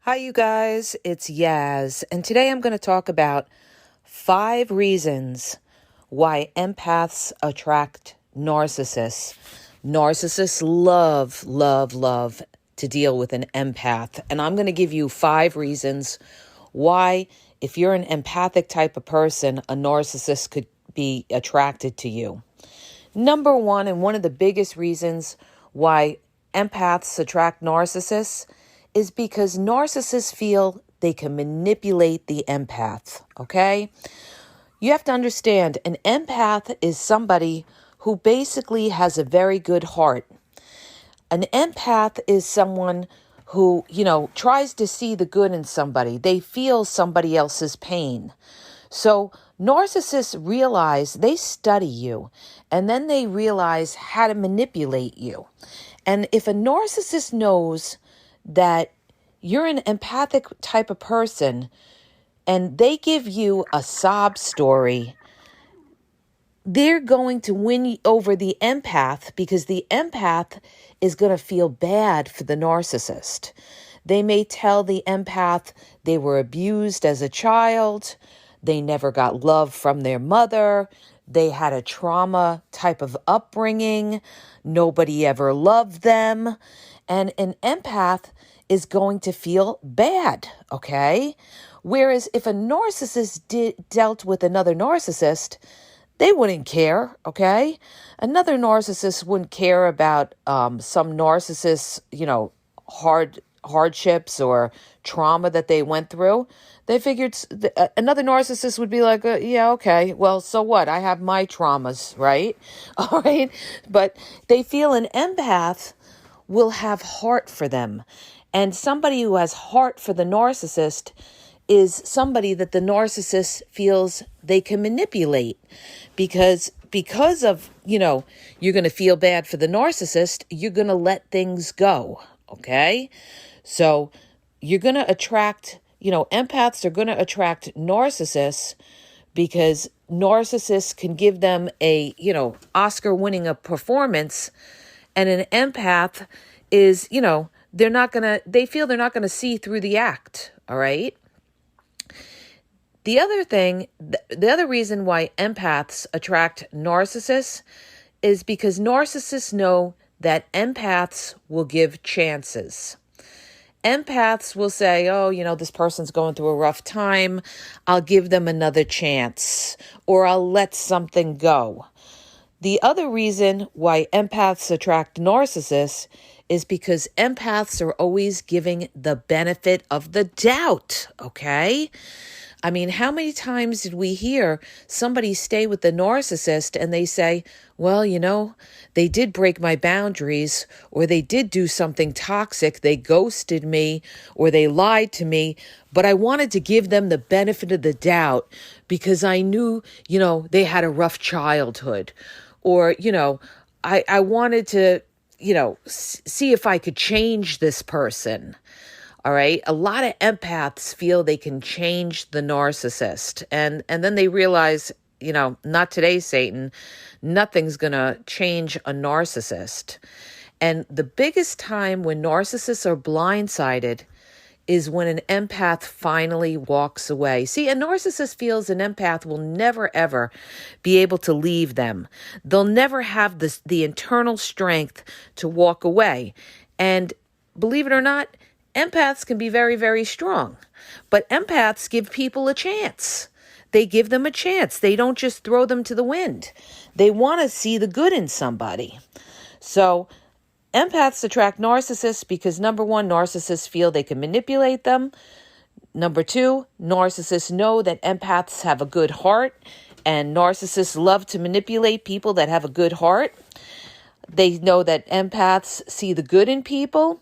Hi, you guys. It's Yaz, and today I'm going to talk about 5 reasons why empaths attract narcissists. Narcissists love to deal with an empath, and I'm going to give you 5 reasons why, if you're an empathic type of person, a narcissist could be attracted to you. Number 1, and one of the biggest reasons why empaths attract narcissists is because narcissists feel they can manipulate the empath, okay? You have to understand, an empath is somebody who basically has a very good heart. An empath is someone who, tries to see the good in somebody. They feel somebody else's pain. So narcissists realize, they study you, and then they realize how to manipulate you. And if a narcissist knows that you're an empathic type of person and they give you a sob story, they're going to win over the empath because the empath is going to feel bad for the narcissist. They may tell the empath they were abused as a child, they never got love from their mother, they had a trauma type of upbringing, nobody ever loved them, and an empath is going to feel bad, okay? Whereas if a narcissist dealt with another narcissist, they wouldn't care, okay? Another narcissist wouldn't care about some narcissist's, hardships or trauma that they went through. They figured another narcissist would be like, yeah, okay, well, so what? I have my traumas, right? All right. But they feel an empath will have heart for them. And somebody who has heart for the narcissist is somebody that the narcissist feels they can manipulate because of, you're going to feel bad for the narcissist, you're going to let things go, okay? So you're going to attract, empaths are going to attract narcissists because narcissists can give them a, Oscar-winning a performance, and an empath is, they feel they're not going to see through the act, all right? The other reason why empaths attract narcissists is because narcissists know that empaths will give chances. Empaths will say, this person's going through a rough time. I'll give them another chance, or I'll let something go. The other reason why empaths attract narcissists is because empaths are always giving the benefit of the doubt, okay? I mean, how many times did we hear somebody stay with the narcissist and they say, well, they did break my boundaries, or they did do something toxic, they ghosted me, or they lied to me, but I wanted to give them the benefit of the doubt because I knew, they had a rough childhood, or, I wanted to, see if I could change this person. All right. A lot of empaths feel they can change the narcissist. And then they realize, not today, Satan, nothing's going to change a narcissist. And the biggest time when narcissists are blindsided is when an empath finally walks away. See, a narcissist feels an empath will never, ever be able to leave them. They'll never have the internal strength to walk away. And believe it or not, empaths can be very, very strong. But empaths give people a chance. They give them a chance. They don't just throw them to the wind. They want to see the good in somebody. So empaths attract narcissists because, number 1, narcissists feel they can manipulate them. Number 2, narcissists know that empaths have a good heart, and narcissists love to manipulate people that have a good heart. They know that empaths see the good in people.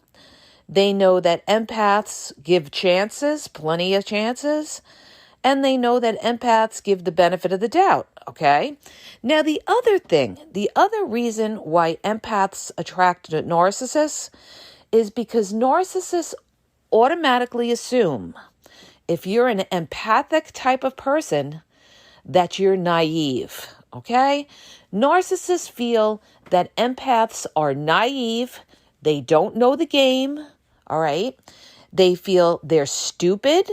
They know that empaths give chances, plenty of chances. And they know that empaths give the benefit of the doubt, okay? Now, the other reason why empaths attract narcissists is because narcissists automatically assume if you're an empathic type of person that you're naive, okay? Narcissists feel that empaths are naive. They don't know the game, all right? They feel they're stupid.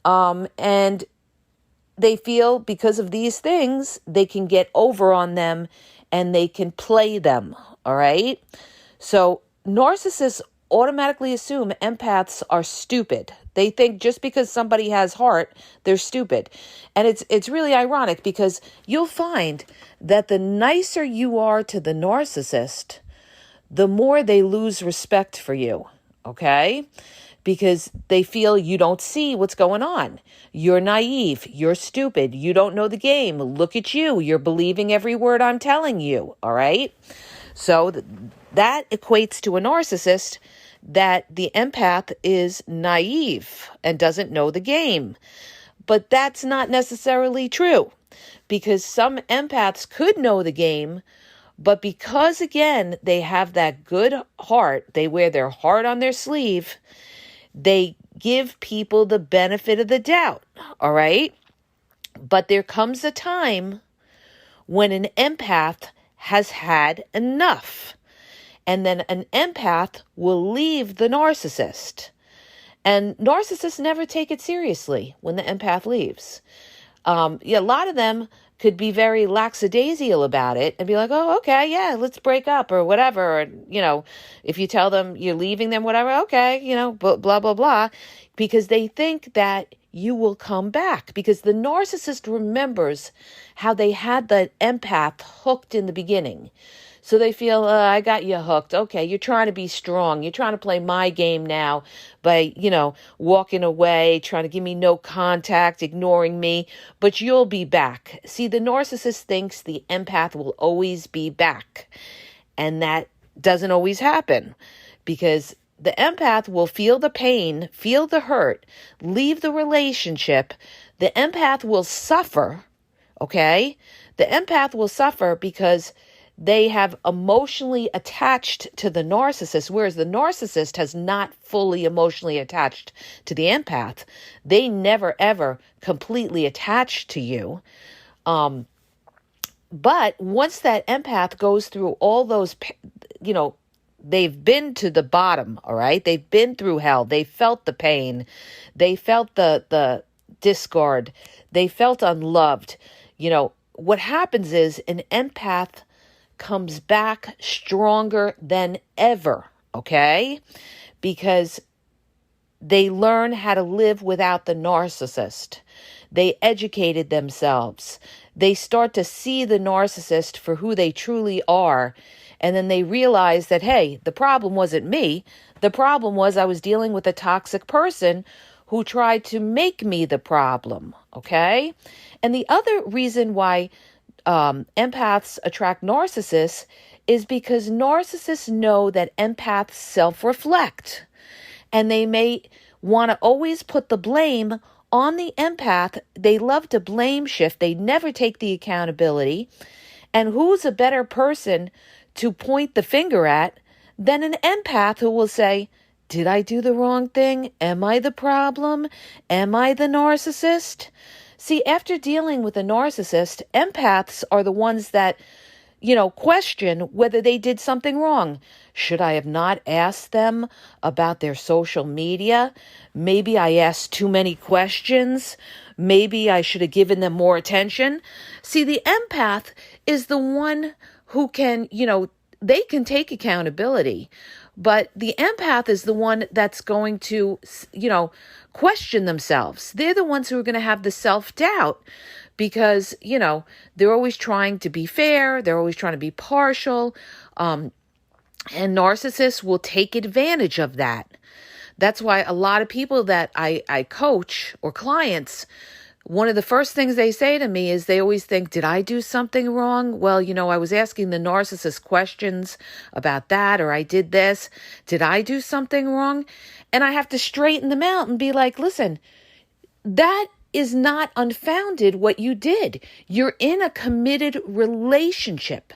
And they feel because of these things, they can get over on them and they can play them. All right. So narcissists automatically assume empaths are stupid. They think just because somebody has heart, they're stupid. And it's really ironic because you'll find that the nicer you are to the narcissist, the more they lose respect for you. Okay? Because they feel you don't see what's going on. You're naive. You're stupid. You don't know the game. Look at you. You're believing every word I'm telling you. All right? So that equates to a narcissist that the empath is naive and doesn't know the game. But that's not necessarily true because some empaths could know the game, but because, again, they have that good heart, they wear their heart on their sleeve, they give people the benefit of the doubt, all right? But there comes a time when an empath has had enough. And then an empath will leave the narcissist. And narcissists never take it seriously when the empath leaves. A lot of them could be very lackadaisical about it and be like, oh, okay, yeah, let's break up or whatever. Or, if you tell them you're leaving them, whatever, okay, blah, blah, blah, because they think that you will come back because the narcissist remembers how they had the empath hooked in the beginning. So they feel, I got you hooked. Okay, you're trying to be strong. You're trying to play my game now by, walking away, trying to give me no contact, ignoring me, but you'll be back. See, the narcissist thinks the empath will always be back. And that doesn't always happen because the empath will feel the pain, feel the hurt, leave the relationship. The empath will suffer, okay? The empath will suffer because they have emotionally attached to the narcissist, whereas the narcissist has not fully emotionally attached to the empath. They never, ever completely attach to you. But once that empath goes through all those, they've been to the bottom, all right? They've been through hell. They felt the pain. They felt the discard. They felt unloved. What happens is an empath comes back stronger than ever, okay? Because they learn how to live without the narcissist. They educated themselves. They start to see the narcissist for who they truly are. And then they realize that, hey, the problem wasn't me. The problem was I was dealing with a toxic person who tried to make me the problem, okay? And the other reason why empaths attract narcissists is because narcissists know that empaths self-reflect. And they may want to always put the blame on the empath. They love to blame shift. They never take the accountability. And who's a better person to point the finger at than an empath who will say, did I do the wrong thing? Am I the problem? Am I the narcissist? See, after dealing with a narcissist, empaths are the ones that, question whether they did something wrong. Should I have not asked them about their social media? Maybe I asked too many questions. Maybe I should have given them more attention. See, the empath is the one who can, they can take accountability. But the empath is the one that's going to, question themselves. They're the ones who are going to have the self-doubt because, they're always trying to be fair. They're always trying to be partial. And narcissists will take advantage of that. That's why a lot of people that I coach or clients, one of the first things they say to me is they always think, did I do something wrong? Well, I was asking the narcissist questions about that, or I did this. Did I do something wrong? And I have to straighten them out and be like, listen, that is not unfounded what you did. You're in a committed relationship.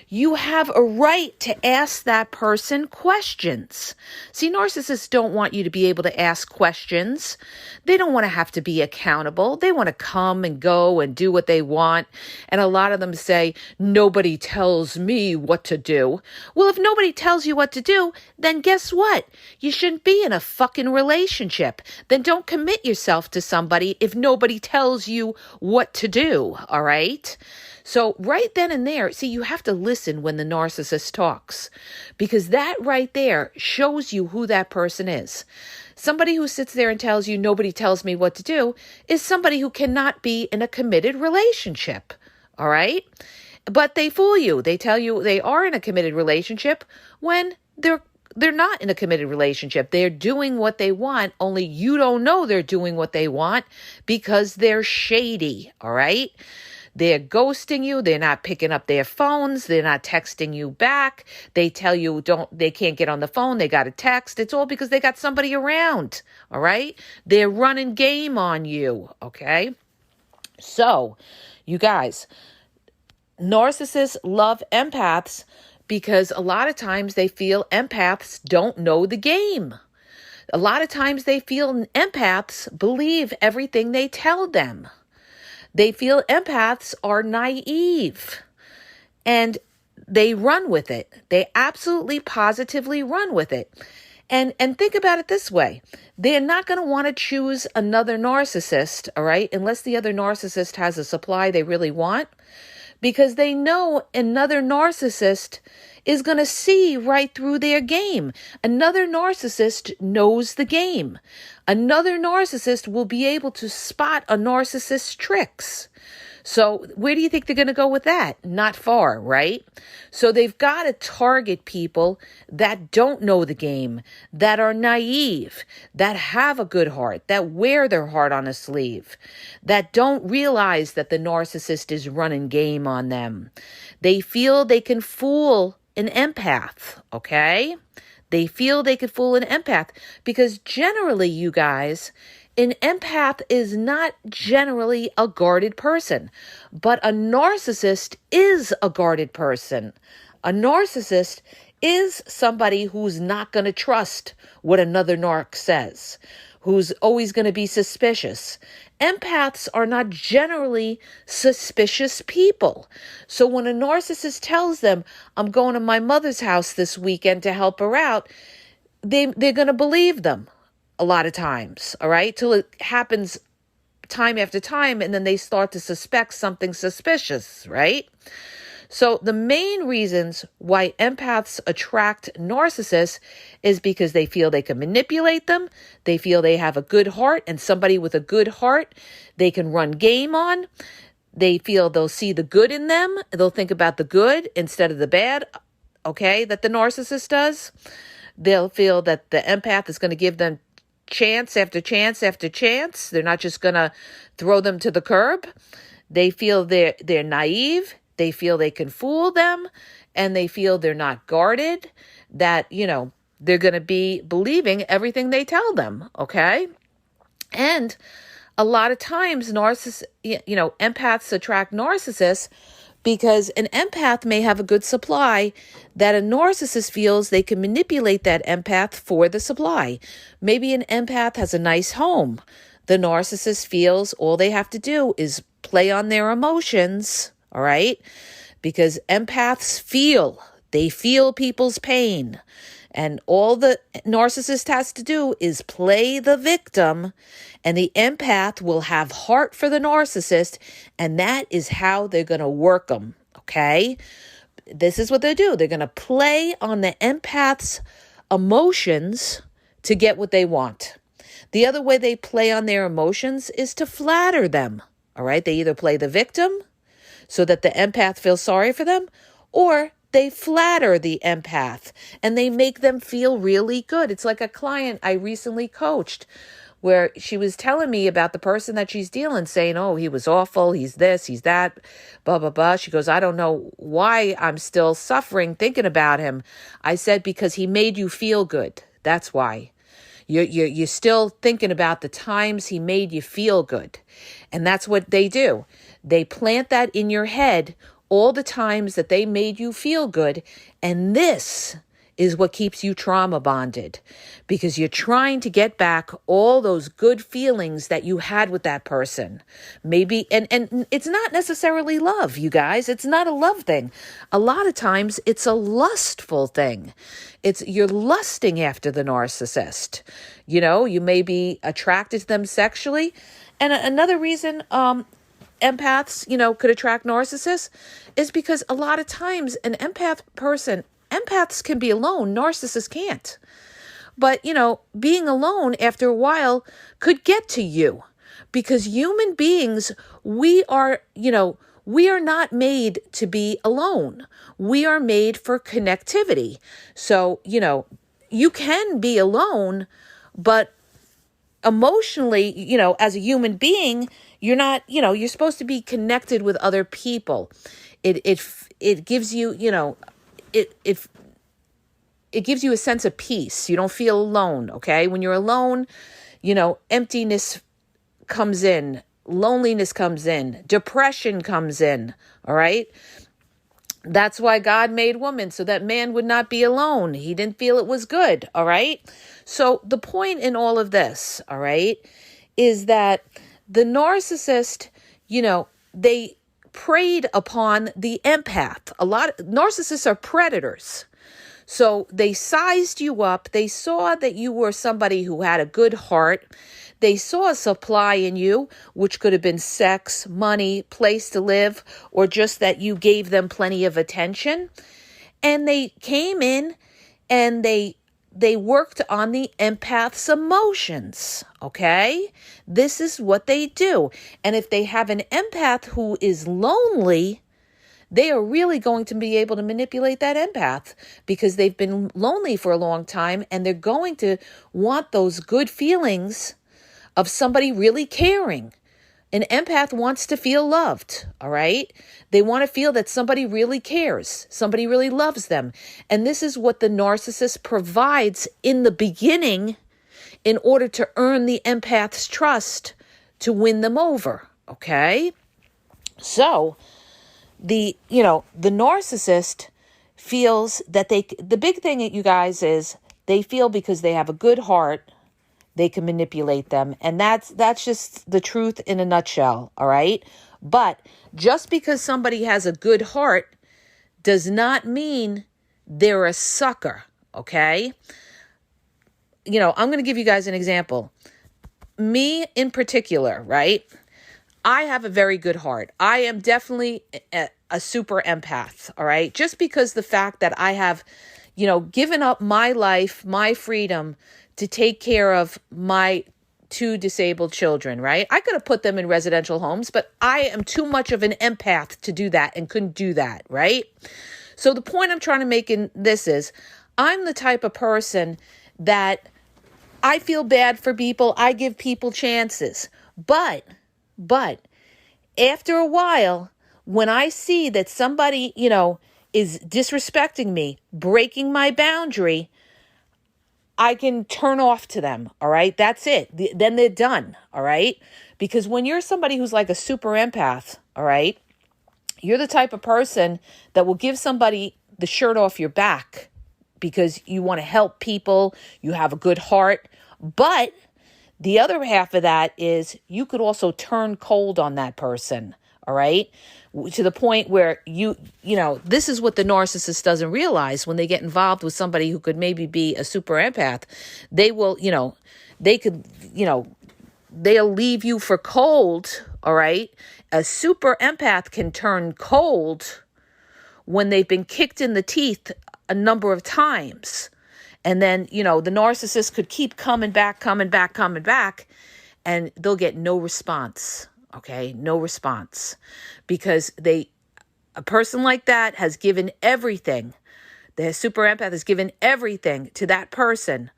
you have a right to ask that person questions. See, narcissists don't want you to be able to ask questions. They don't want to have to be accountable. They want to come and go and do what they want. And a lot of them say, nobody tells me what to do. Well, if nobody tells you what to do, then guess what? You shouldn't be in a fucking relationship. Then don't commit yourself to somebody if nobody tells you what to do, all right? So right then and there, see, you have to listen when the narcissist talks, because that right there shows you who that person is. Somebody who sits there and tells you nobody tells me what to do is somebody who cannot be in a committed relationship. All right. But they fool you. They tell you they are in a committed relationship when they're not in a committed relationship. They're doing what they want, only you don't know they're doing what they want because they're shady. All right. They're ghosting you. They're not picking up their phones. They're not texting you back. They tell you they can't get on the phone. They got to text. It's all because they got somebody around. All right. They're running game on you. Okay. So you guys, narcissists love empaths because a lot of times they feel empaths don't know the game. A lot of times they feel empaths believe everything they tell them. They feel empaths are naive and they run with it. They absolutely positively run with it. And think about it this way. They're not going to want to choose another narcissist, all right, unless the other narcissist has a supply they really want, because they know another narcissist is going to see right through their game. Another narcissist knows the game. Another narcissist will be able to spot a narcissist's tricks. So where do you think they're going to go with that? Not far, right? So they've got to target people that don't know the game, that are naive, that have a good heart, that wear their heart on a sleeve, that don't realize that the narcissist is running game on them. They feel they can fool an empath, okay? They feel they could fool an empath because generally, you guys, an empath is not generally a guarded person, but a narcissist is a guarded person. A narcissist is somebody who's not going to trust what another narc says, who's always going to be suspicious. Empaths are not generally suspicious people. So when a narcissist tells them, I'm going to my mother's house this weekend to help her out, they're going to believe them a lot of times, all right, till it happens time after time, and then they start to suspect something suspicious, right? So the main reasons why empaths attract narcissists is because they feel they can manipulate them. They feel they have a good heart, and somebody with a good heart they can run game on. They feel they'll see the good in them. They'll think about the good instead of the bad, okay, that the narcissist does. They'll feel that the empath is going to give them chance after chance after chance. They're not just going to throw them to the curb. They feel they're naive. They feel they can fool them, and they feel they're not guarded, that, they're going to be believing everything they tell them, okay? And a lot of times empaths attract narcissists because an empath may have a good supply that a narcissist feels they can manipulate that empath for the supply. Maybe an empath has a nice home. The narcissist feels all they have to do is play on their emotions, all right? Because empaths feel people's pain. And all the narcissist has to do is play the victim, and the empath will have heart for the narcissist, and that is how they're going to work them, okay? This is what they do. They're going to play on the empath's emotions to get what they want. The other way they play on their emotions is to flatter them, all right? They either play the victim so that the empath feels sorry for them, or they flatter the empath and they make them feel really good. It's like a client I recently coached where she was telling me about the person that she's dealing, saying, oh, he was awful, he's this, he's that, blah, blah, blah. She goes, I don't know why I'm still suffering thinking about him. I said, because he made you feel good. That's why. You're still thinking about the times he made you feel good. And that's what they do. They plant that in your head all the times that they made you feel good. And this is what keeps you trauma bonded, because you're trying to get back all those good feelings that you had with that person. Maybe, and it's not necessarily love, you guys. It's not a love thing. A lot of times it's a lustful thing. You're lusting after the narcissist. You may be attracted to them sexually. And another reason, empaths, could attract narcissists is because a lot of times empaths can be alone, narcissists can't. But, being alone after a while could get to you, because human beings, we are not made to be alone. We are made for connectivity. So, you can be alone, but emotionally, as a human being, you're not, you're supposed to be connected with other people. It gives you, it gives you a sense of peace. You don't feel alone, okay? When you're alone, emptiness comes in, loneliness comes in, depression comes in, all right? That's why God made woman, so that man would not be alone. He didn't feel it was good, all right? So the point in all of this, all right, is that the narcissist, they preyed upon the empath. A lot of narcissists are predators. So they sized you up. They saw that you were somebody who had a good heart. They saw a supply in you, which could have been sex, money, place to live, or just that you gave them plenty of attention. And they came in and they worked on the empath's emotions, okay? This is what they do. And if they have an empath who is lonely, they are really going to be able to manipulate that empath, because they've been lonely for a long time, and they're going to want those good feelings of somebody really caring. An empath wants to feel loved, all right? They want to feel that somebody really cares, somebody really loves them. And this is what the narcissist provides in the beginning in order to earn the empath's trust to win them over, okay? So the narcissist feels that the big thing, you guys, is they feel because they have a good heart, they can manipulate them. And that's just the truth in a nutshell, all right? But just because somebody has a good heart does not mean they're a sucker, okay? I'm going to give you guys an example. Me in particular, right? I have a very good heart. I am definitely a super empath, all right? Just because the fact that I have, given up my life, my freedom to take care of my 2 disabled children, right? I could have put them in residential homes, but I am too much of an empath to do that and couldn't do that, right? So the point I'm trying to make in this is, I'm the type of person that I feel bad for people. I give people chances. But after a while, when I see that somebody, is disrespecting me, breaking my boundary, I can turn off to them, all right? That's it. Then they're done, all right? Because when you're somebody who's like a super empath, all right, you're the type of person that will give somebody the shirt off your back because you want to help people, you have a good heart. But the other half of that is you could also turn cold on that person, all right? To the point where this is what the narcissist doesn't realize when they get involved with somebody who could maybe be a super empath. They will, they'll leave you for cold, all right? A super empath can turn cold when they've been kicked in the teeth a number of times. And then, the narcissist could keep coming back, and they'll get no response. Okay, no response, because a person like that has given everything. The super empath has given everything to that person,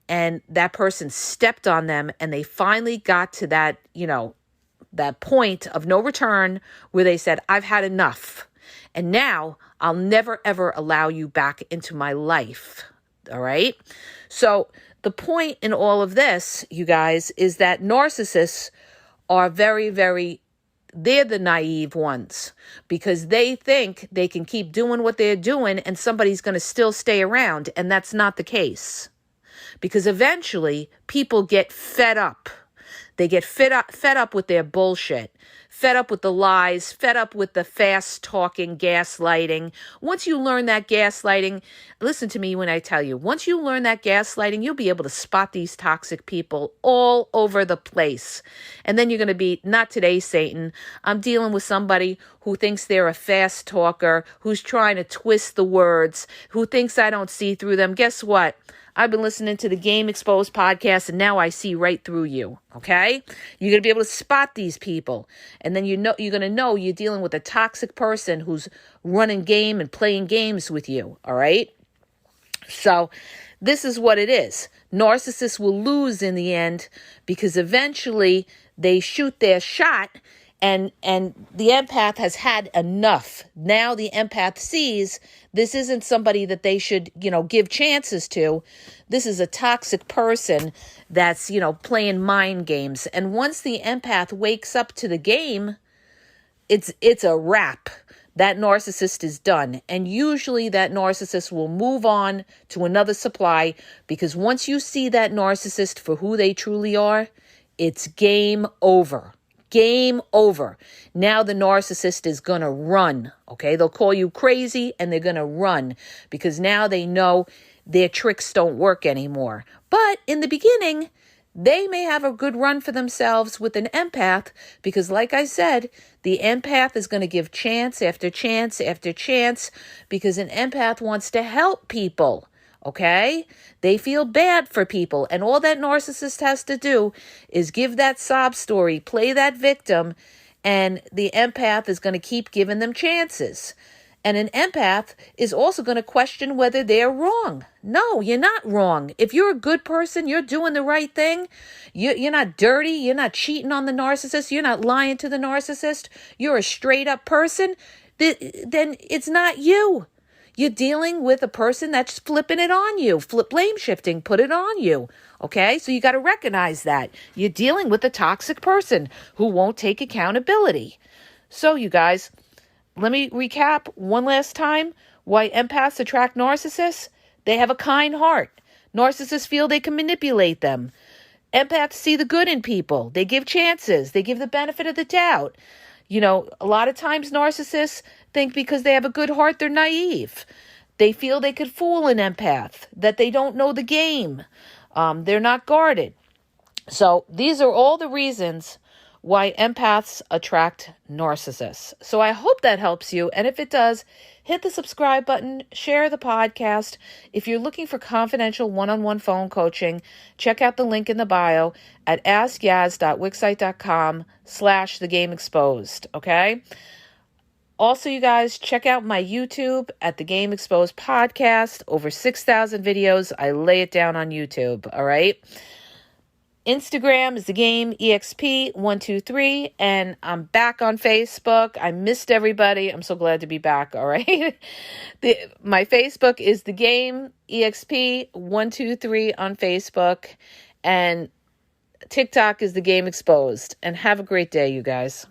and that person stepped on them, and they finally got to that, that point of no return where they said, I've had enough, and now I'll never, ever allow you back into my life. All right. So the point in all of this, you guys, is that narcissists are very, very they're the naive ones because they think they can keep doing what they're doing and somebody's going to still stay around. And that's not the case, because eventually people get fed up. They get fed up with their bullshit, fed up with the lies, fed up with the fast talking, gaslighting. Once you learn that gaslighting, listen to me when I tell you, once you learn that gaslighting, you'll be able to spot these toxic people all over the place. And then you're going to be, not today, Satan. I'm dealing with somebody who thinks they're a fast talker, who's trying to twist the words, who thinks I don't see through them. Guess what? I've been listening to the Game Exposed podcast, and now I see right through you, okay? You're going to be able to spot these people, and then you're going to know you're dealing with a toxic person who's running game and playing games with you, all right? So this is what it is. Narcissists will lose in the end because eventually they shoot their shot, and the empath has had enough. Now the empath sees this isn't somebody that they should, give chances to. This is a toxic person that's, playing mind games. And once the empath wakes up to the game, it's a wrap. That narcissist is done. And usually that narcissist will move on to another supply, because once you see that narcissist for who they truly are, it's game over. Game over. Now the narcissist is going to run, okay? They'll call you crazy and they're going to run because now they know their tricks don't work anymore. But in the beginning, they may have a good run for themselves with an empath because, like I said, the empath is going to give chance after chance after chance because an empath wants to help people. Okay? They feel bad for people. And all that narcissist has to do is give that sob story, play that victim, and the empath is going to keep giving them chances. And an empath is also going to question whether they're wrong. No, you're not wrong. If you're a good person, you're doing the right thing. You're not dirty. You're not cheating on the narcissist. You're not lying to the narcissist. You're a straight up person. Then it's not you. You're dealing with a person that's flipping it on you, blame shifting, put it on you. Okay, so you got to recognize that. You're dealing with a toxic person who won't take accountability. So you guys, let me recap one last time why empaths attract narcissists. They have a kind heart. Narcissists feel they can manipulate them. Empaths see the good in people. They give chances. They give the benefit of the doubt. A lot of times narcissists think because they have a good heart, they're naive. They feel they could fool an empath, that they don't know the game. They're not guarded. So these are all the reasons why empaths attract narcissists. So I hope that helps you. And if it does, hit the subscribe button, share the podcast. If you're looking for confidential one-on-one phone coaching, check out the link in the bio at askyaz.wixsite.com/thegameexposed. Okay. Also, you guys, check out my YouTube at The Game Exposed Podcast. Over 6,000 videos. I lay it down on YouTube. All right. Instagram is The Game EXP123, and I'm back on Facebook. I missed everybody. I'm so glad to be back. All right. My Facebook is The Game EXP123 on Facebook, and TikTok is The Game Exposed. And have a great day, you guys.